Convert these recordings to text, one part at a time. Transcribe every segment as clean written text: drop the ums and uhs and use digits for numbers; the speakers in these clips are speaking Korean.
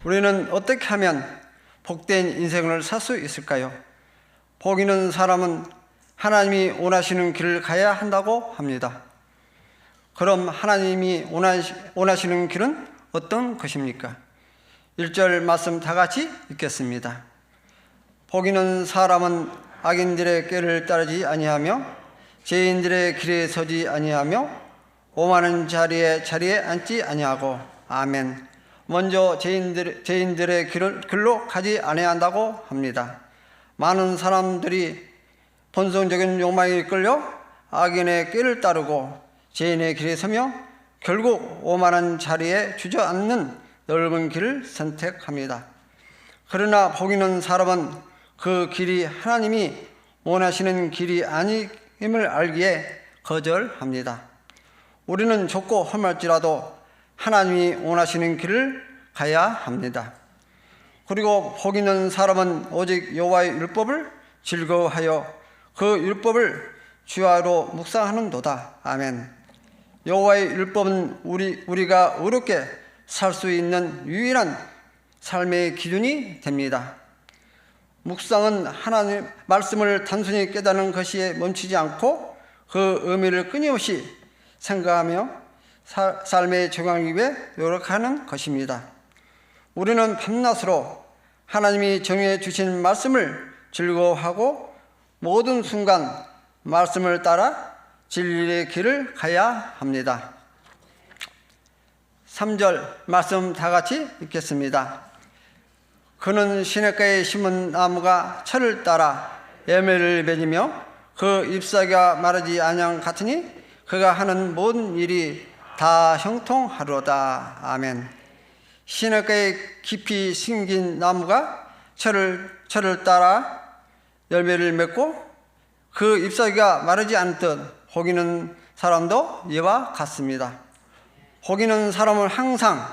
우리는 어떻게 하면 복된 인생을 살 수 있을까요? 복 있는 사람은 하나님이 원하시는 길을 가야 한다고 합니다. 그럼 하나님이 원하시는 길은 어떤 것입니까? 1절 말씀 다 같이 읽겠습니다. 복 있는 사람은 악인들의 꾀를 따르지 아니하며 죄인들의 길에 서지 아니하며 오만한 자리에 앉지 아니하고. 아멘. 먼저 죄인들의 길로 가지 아니해야 한다고 합니다. 많은 사람들이 본성적인 욕망에 이끌려 악인의 꾀를 따르고 죄인의 길에 서며 결국 오만한 자리에 주저앉는 넓은 길을 선택합니다. 그러나 복 있는 사람은 그 길이 하나님이 원하시는 길이 아님을 알기에 거절합니다. 우리는 좁고 험할지라도 하나님이 원하시는 길을 가야 합니다. 그리고 복 있는 사람은 오직 여호와의 율법을 즐거워하여 그 율법을 주야로 묵상하는도다. 아멘. 여호와의 율법은 우리가 의롭게 살 수 있는 유일한 삶의 기준이 됩니다. 묵상은 하나님 말씀을 단순히 깨닫는 것이 멈추지 않고 그 의미를 끊임없이 생각하며 삶에 적용하기 위해 노력하는 것입니다. 우리는 밤낮으로 하나님이 정해 주신 말씀을 즐거워하고 모든 순간 말씀을 따라 진리의 길을 가야 합니다. 3절 말씀 다 같이 읽겠습니다. 그는 시냇가에 심은 나무가 철을 따라 열매를 맺으며 그 잎사귀가 마르지 아니함 같으니 그가 하는 모든 일이 다 형통하리로다. 아멘. 시냇가에 깊이 심긴 나무가 철을 따라 열매를 맺고 그 잎사귀가 마르지 않듯 복 있는 사람도 이와 같습니다. 복 있는 사람은 항상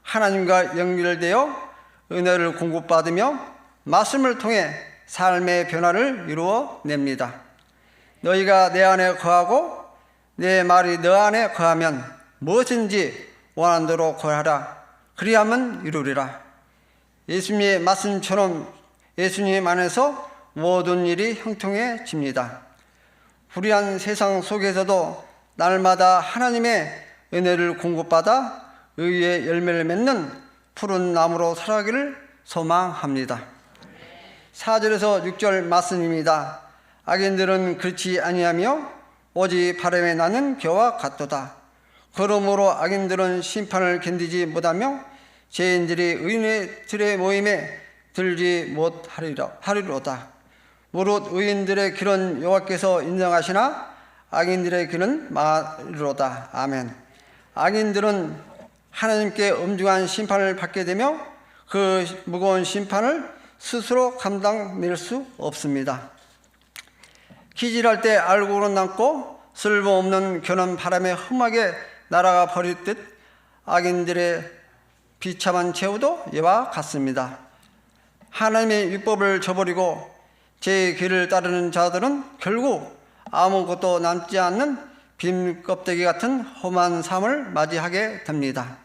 하나님과 연결되어 은혜를 공급받으며 말씀을 통해 삶의 변화를 이루어냅니다. 너희가 내 안에 거하고 내 말이 너 안에 거하면 무엇인지 원하는 대로 구하라. 그리하면 이루리라. 예수님의 말씀처럼 예수님 안에서 모든 일이 형통해집니다. 불의한 세상 속에서도 날마다 하나님의 은혜를 공급받아 의의 열매를 맺는 푸른 나무로 살아가기를 소망합니다. 4절에서 6절 말씀입니다. 악인들은 그렇지 아니하며 오직 바람에 나는 겨와 같도다. 그러므로 악인들은 심판을 견디지 못하며 죄인들이 의인들의 모임에 들지 못하리로다. 무릇 의인들의 길은 여호와께서 인정하시나 악인들의 길은 망하리로다. 아멘. 악인들은 하나님께 엄중한 심판을 받게 되며 그 무거운 심판을 스스로 감당낼 수 없습니다. 기질할 때 알고는 남고 쓸모없는 견은 바람에 험하게 날아가 버릴 듯 악인들의 비참한 최후도 이와 같습니다. 하나님의 율법을 저버리고 제 길을 따르는 자들은 결국 아무것도 남지 않는 빈 껍데기 같은 험한 삶을 맞이하게 됩니다.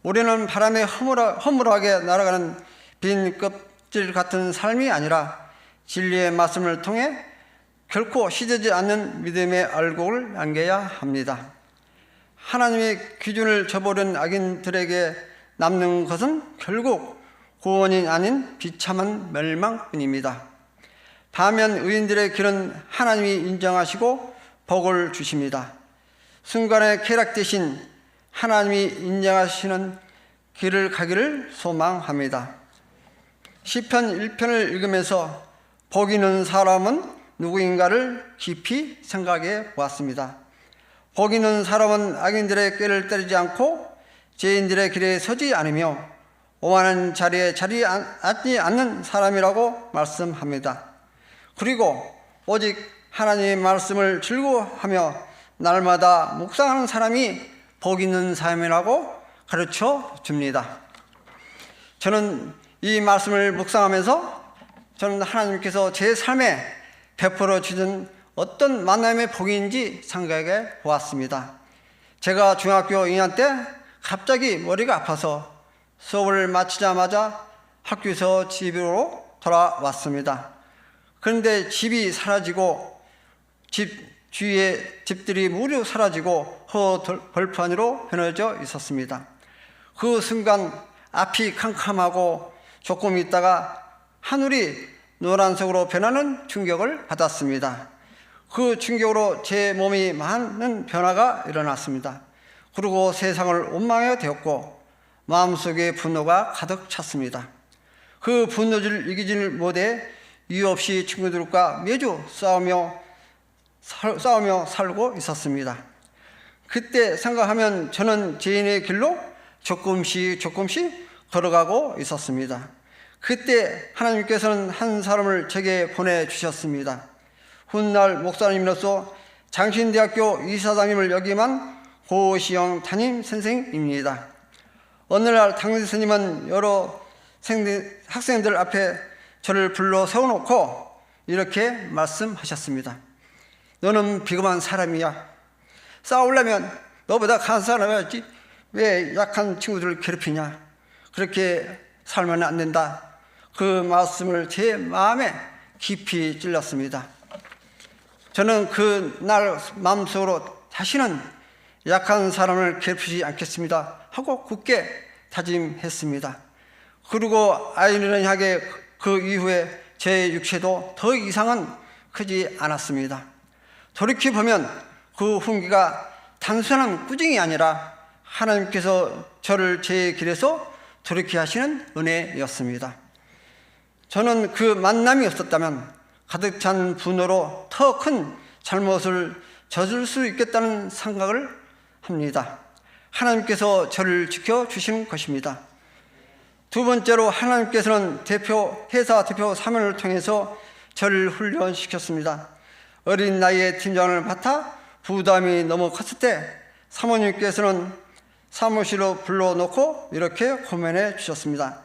우리는 바람에 허물하게 날아가는 빈 껍질 같은 삶이 아니라 진리의 말씀을 통해 결코 시들지 않는 믿음의 알곡을 남겨야 합니다. 하나님의 기준을 저버린 악인들에게 남는 것은 결국 구원이 아닌 비참한 멸망뿐입니다. 반면 의인들의 길은 하나님이 인정하시고 복을 주십니다. 순간의 쾌락 대신 하나님이 인정하시는 길을 가기를 소망합니다. 시편 1편을 읽으면서 복 있는 사람은 누구인가를 깊이 생각해 보았습니다. 복 있는 사람은 악인들의 꾀를 따르지 않고 죄인들의 길에 서지 않으며 오만한 자리에 앉지 않는 사람이라고 말씀합니다. 그리고 오직 하나님의 말씀을 즐거워하며 날마다 묵상하는 사람이 복 있는 삶이라고 가르쳐 줍니다. 저는 이 말씀을 묵상하면서 저는 하나님께서 제 삶에 베풀어 주신 어떤 만남의 복인지 생각해 보았습니다. 제가 중학교 2학년 때 갑자기 머리가 아파서 수업을 마치자마자 학교에서 집으로 돌아왔습니다. 그런데 집이 사라지고 집 주위에 집들이 모두 사라지고 벌판으로 변해져 있었습니다. 그 순간 앞이 캄캄하고 조금 있다가 하늘이 노란색으로 변하는 충격을 받았습니다. 그 충격으로 제 몸이 많은 변화가 일어났습니다. 그리고 세상을 원망하게 되었고 마음속에 분노가 가득 찼습니다. 그 분노를 이기지를 못해 이유 없이 친구들과 매주 싸우며 살고 있었습니다. 그때 생각하면 저는 죄인의 길로 조금씩 걸어가고 있었습니다. 그때 하나님께서는 한 사람을 제게 보내주셨습니다. 훗날 목사님으로서 장신대학교 이사장님을 역임한 고시영 담임선생입니다. 어느 날 당선생님은 여러 학생들 앞에 저를 불러 세워놓고 이렇게 말씀하셨습니다. 너는 비겁한 사람이야. 싸우려면 너보다 강한 사람이었지. 왜 약한 친구들을 괴롭히냐. 그렇게 살면 안 된다. 그 말씀을 제 마음에 깊이 찔렀습니다. 저는 그 날 마음속으로 다시는 약한 사람을 괴롭히지 않겠습니다 하고 굳게 다짐했습니다. 그리고 아이러니하게 그 이후에 제 육체도 더 이상은 크지 않았습니다. 돌이켜보면 그 훈계가 단순한 꾸중이 아니라 하나님께서 저를 제 길에서 돌이키게 하시는 은혜였습니다. 저는 그 만남이 없었다면 가득 찬 분노로 더 큰 잘못을 저질 수 있겠다는 생각을 합니다. 하나님께서 저를 지켜주시는 것입니다. 두 번째로 하나님께서는 회사 대표 사면을 통해서 저를 훈련시켰습니다. 어린 나이에 팀장을 맡아 부담이 너무 컸을 때 사모님께서는 사무실로 불러놓고 이렇게 고면해 주셨습니다.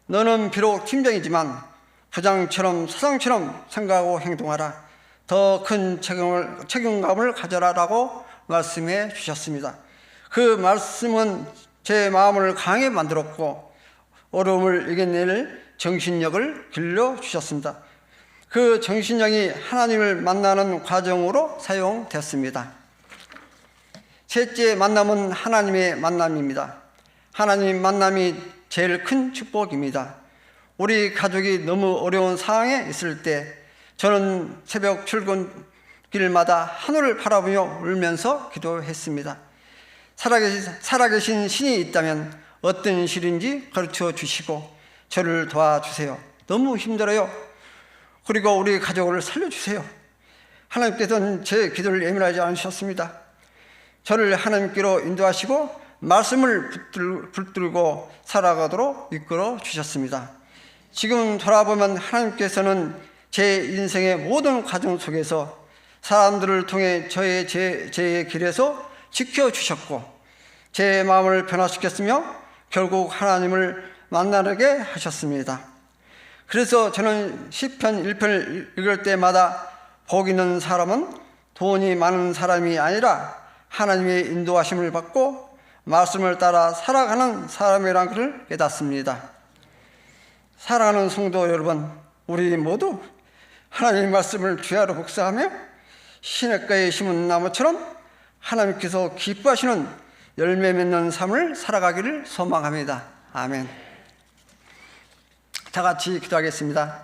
너는 비록 팀장이지만 부장처럼 사장처럼 생각하고 행동하라. 더 큰 책임감을 가져라라고 말씀해 주셨습니다. 그 말씀은 제 마음을 강하게 만들었고 어려움을 이겨낼 정신력을 길러주셨습니다. 그 정신력이 하나님을 만나는 과정으로 사용됐습니다. 셋째 만남은 하나님의 만남입니다. 하나님 만남이 제일 큰 축복입니다. 우리 가족이 너무 어려운 상황에 있을 때 저는 새벽 출근길마다 하늘을 바라보며 울면서 기도했습니다. 살아계신 신이 있다면 어떤 신인지 가르쳐 주시고 저를 도와주세요. 너무 힘들어요. 그리고 우리 가족을 살려주세요. 하나님께서는 제 기도를 예민하지 않으셨습니다. 저를 하나님께로 인도하시고 말씀을 붙들고 살아가도록 이끌어 주셨습니다. 지금 돌아보면 하나님께서는 제 인생의 모든 과정 속에서 사람들을 통해 제 길에서 지켜주셨고 제 마음을 변화시켰으며 결국 하나님을 만나게 하셨습니다. 그래서 저는 시편 1편을 읽을 때마다 복 있는 사람은 돈이 많은 사람이 아니라 하나님의 인도하심을 받고 말씀을 따라 살아가는 사람이라는 것을 깨닫습니다. 사랑하는 성도 여러분, 우리 모두 하나님의 말씀을 주야로 복사하며 시냇가에 심은 나무처럼 하나님께서 기뻐하시는 열매 맺는 삶을 살아가기를 소망합니다. 아멘. 다 같이 기도하겠습니다.